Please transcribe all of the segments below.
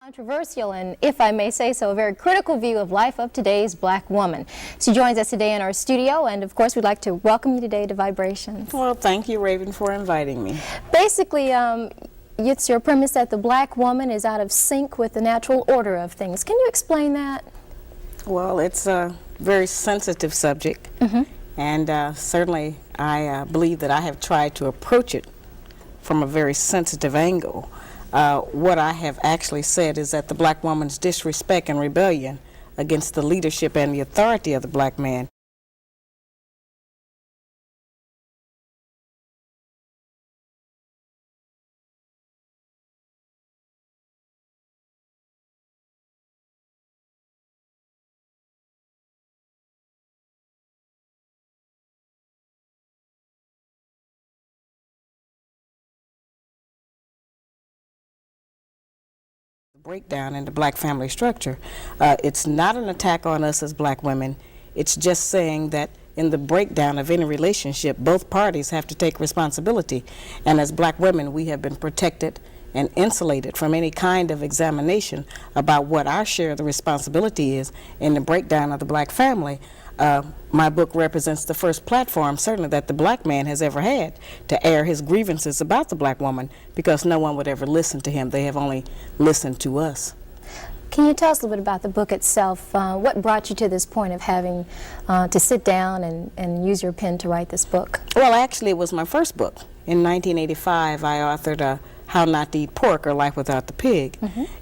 Controversial and, if I may say so, a very critical view of life of today's black woman. She joins us today in our studio, and of course we'd like to welcome you today to Vibrations. Well, thank you, Raven, for inviting me. Basically, it's your premise that the black woman is out of sync with the natural order of things. Can you explain that? Well, it's a very sensitive subject, and certainly I believe that I have tried to approach it from a very sensitive angle. What I have actually said is that the black woman's disrespect and rebellion against the leadership and the authority of the black man breakdown in the black family structure. It's not an attack on us as black women. It's just saying that in the breakdown of any relationship, both parties have to take responsibility. And as black women, we have been protected and insulated from any kind of examination about what our share of the responsibility is in the breakdown of the black family. My book represents the first platform, certainly, that the black man has ever had to air his grievances about the black woman, because no one would ever listen to him. They have only listened to us. Can you tell us a little bit about the book itself? What brought you to this point of having to sit down and use your pen to write this book? Well, actually, it was my first book. In 1985, I authored How Not to Eat Pork or Life Without the Pig.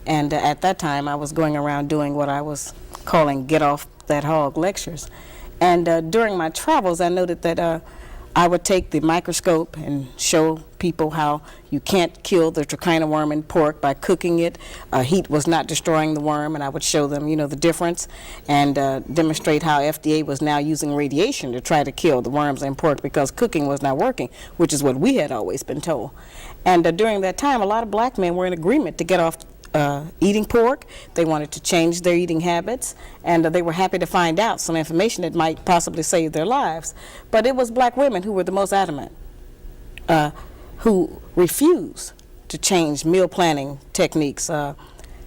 And at that time, I was going around doing what I was calling Get Off That Hog lectures. And during my travels, I noted that I would take the microscope and show people how you can't kill the trichina worm in pork by cooking it. Heat was not destroying the worm, and I would show them, the difference, and demonstrate how FDA was now using radiation to try to kill the worms in pork because cooking was not working, which is what we had always been told. And during that time, a lot of black men were in agreement to get off eating pork. They wanted to change their eating habits, and they were happy to find out some information that might possibly save their lives. But it was black women who were the most adamant, who refused to change meal planning techniques,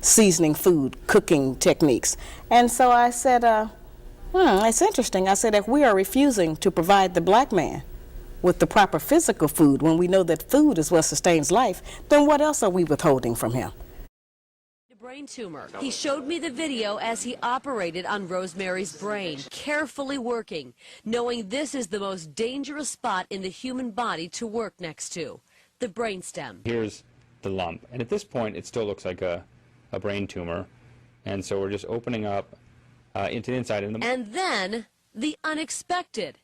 seasoning food, cooking techniques. And so I said, it's interesting. I said, if we are refusing to provide the black man with the proper physical food when we know that food is what sustains life, then what else are we withholding from him? Brain tumor. He showed me the video as he operated on Rosemary's brain, carefully working, knowing this is the most dangerous spot in the human body to work next to, the brainstem. Here's the lump, and at this point it still looks like a brain tumor, and so we're just opening up into the inside. And then the unexpected.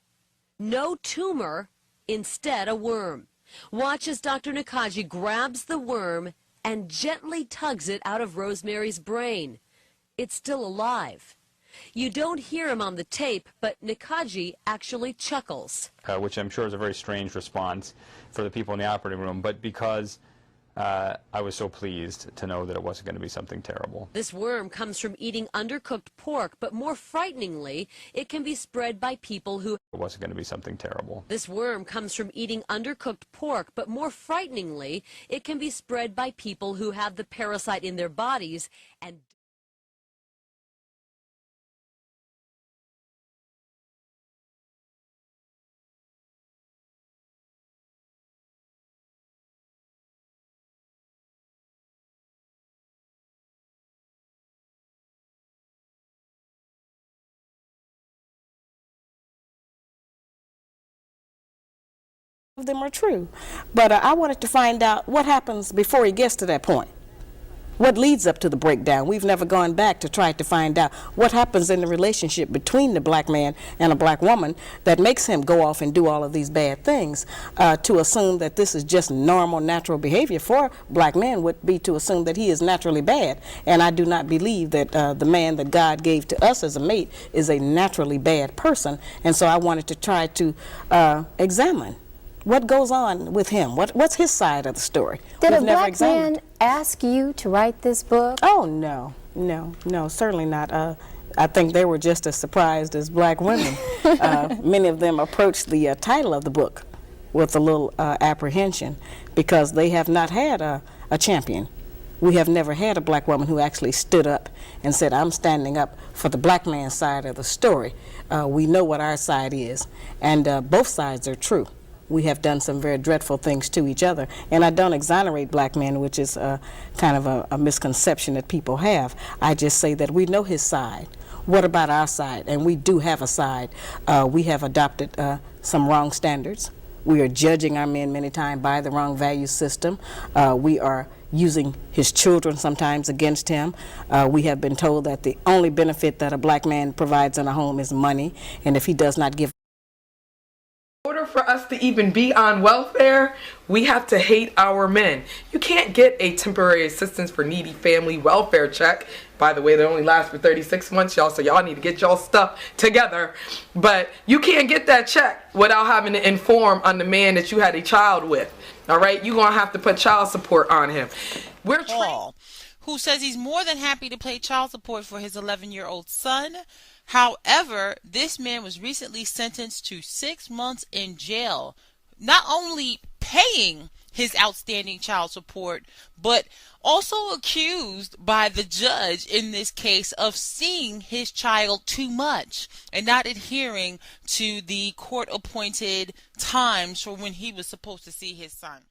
No tumor, instead a worm. Watch as Dr. Nakaji grabs the worm and gently tugs it out of Rosemary's brain. It's still alive. You don't hear him on the tape, but Nakaji actually chuckles. Which I'm sure is a very strange response for the people in the operating room, but because I was so pleased to know that it wasn't going to be something terrible. This worm comes from eating undercooked pork, but more frighteningly, it can be spread by people who... It wasn't going to be something terrible. This worm comes from eating undercooked pork, but more frighteningly, it can be spread by people who have the parasite in their bodies and... Of them are true, but I wanted to find out what happens before he gets to that point. What leads up to the breakdown? We've never gone back to try to find out what happens in the relationship between the black man and a black woman that makes him go off and do all of these bad things. To assume that this is just normal, natural behavior for black men would be to assume that he is naturally bad. And I do not believe that the man that God gave to us as a mate is a naturally bad person. And so I wanted to try to examine what goes on with him. What's his side of the story? Did a black man ask you to write this book? Oh, no, certainly not. I think they were just as surprised as black women. Many of them approached the title of the book with a little apprehension because they have not had a champion We have never had a black woman who actually stood up and said, I'm standing up for the black man's side of the story. We know what our side is, and both sides are true. We have done some very dreadful things to each other, and I don't exonerate black men, which is kind of a misconception that people have. I just say that we know his side. What about our side? And we do have a side. We have adopted some wrong standards. We are judging our men many times by the wrong value system. We are using his children sometimes against him. We have been told that the only benefit that a black man provides in a home is money, and if he does not give. In order for us to even be on welfare, we have to hate our men. You can't get a temporary assistance for needy family welfare check. By the way, that only lasts for 36 months, y'all, so y'all need to get y'all stuff together. But you can't get that check without having to inform on the man that you had a child with. All right? You're going to have to put child support on him. Paul, who says he's more than happy to pay child support for his 11-year-old son. However, this man was recently sentenced to 6 months in jail, not only paying his outstanding child support, but also accused by the judge in this case of seeing his child too much and not adhering to the court-appointed times for when he was supposed to see his son.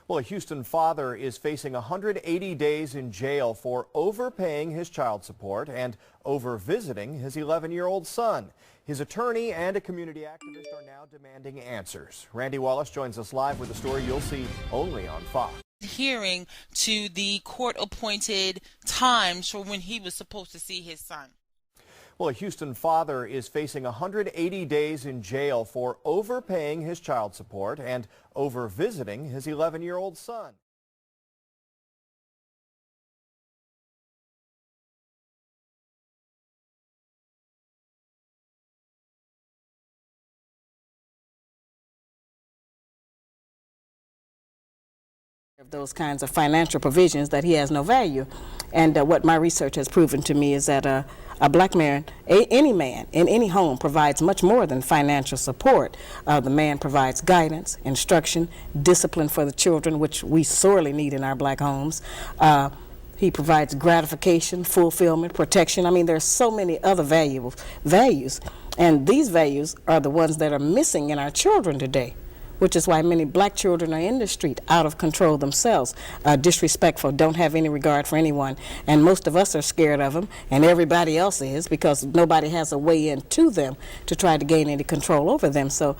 Well, a Houston father is facing 180 days in jail for overpaying his child support and over-visiting his 11-year-old son. His attorney and a community activist are now demanding answers. Randy Wallace joins us live with a story you'll see only on Fox. Adhering to the court-appointed times for when he was supposed to see his son. Well, a Houston father is facing 180 days in jail for overpaying his child support and over-visiting his 11-year-old son. Of those kinds of financial provisions that he has no value. And what my research has proven to me is that a black man, any man in any home, provides much more than financial support. The man provides guidance, instruction, discipline for the children, which we sorely need in our black homes. He provides gratification, fulfillment, protection. I mean, there's so many other values, and these values are the ones that are missing in our children today, which is why many black children are in the street, out of control themselves, disrespectful, don't have any regard for anyone. And most of us are scared of them, and everybody else is, because nobody has a way into them to try to gain any control over them. So